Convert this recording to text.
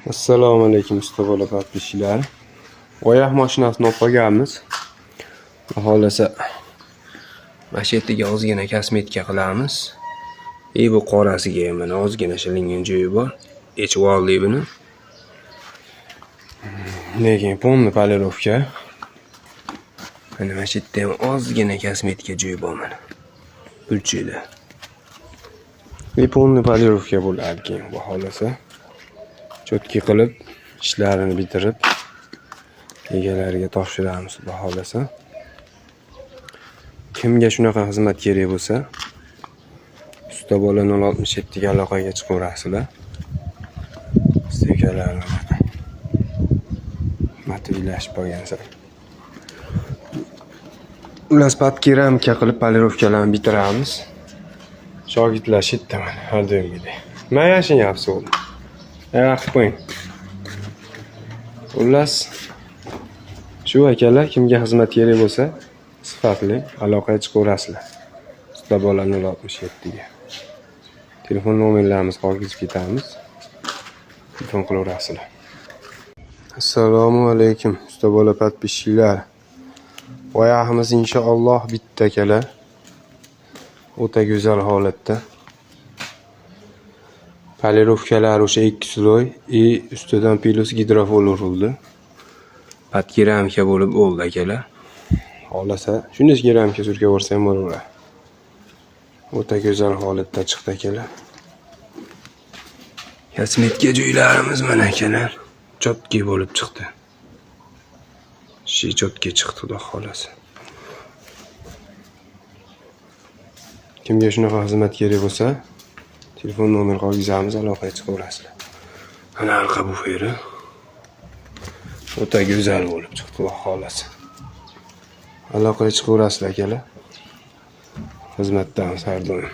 Assalomu alaykum usta bola podpishchilar. Oyoq mashinasini olib qolganmiz. Xohlasa mana shu yerga ozgina kosmetika qilamiz. Bu qorasiga ham mana ozgina shilingan joyi bor. Echib oldik buni. Lekin polni polirovka. Mana shu yerda ham ozgina kosmetika joyi bor mana. Burchida. Polni polirovka bo'ladi keyin bu xohlasa. Chotki qilib ishlarini bitirib egalariga topshiramiz xudo xolasa. Kimga shunaqa xizmat kerak bo'lsa, usta bola 067 ga aloqaga chiqaverasizlar. Stekalarni motivlashib qolgansan. Ular keramika qilib polirovkalarni bitiramiz. Shogirdlar shitda mana har doimgidek. Men yashinyapsiz o'g'lim. Qilib qo'ying. Xullas, shu akalar kimga xizmat kerak bo'lsa, sifatli aloqaga chiqaverasizlar. Usta bola 067 ga. Telefon nomerlarimizni qoldirib ketamiz. Telefon qilaverasizlar. Assalomu alaykum usta bola podpishchilar. Oyoqimiz inshaalloh bitta akalar. O'ta go'zal holatda. Polirovkalar o'sha 2 sloy ustidan plus gidrofol urildi. Keramika bo'lib bo'ldi akalar. Xohlasa shunday keramika surka borsa ham bo'laveradi. O'ta go'zal holatda chiqdi akalar. Kosmetika joylarimiz mana akalar. Chotki bo'lib chiqdi. Chotki chiqdi xudo xolasa. Kimga shunaqa xizmat kerak bo'lsa, telefon nomer qoldiramiz, aloqaga chiqaverasizlar. Mana arqa buferi. O'ta go'zal bo'lib chiqdi, xudo xolasa. Aloqaga chiqaverasizlar akalar. Xizmatdamiz har doim.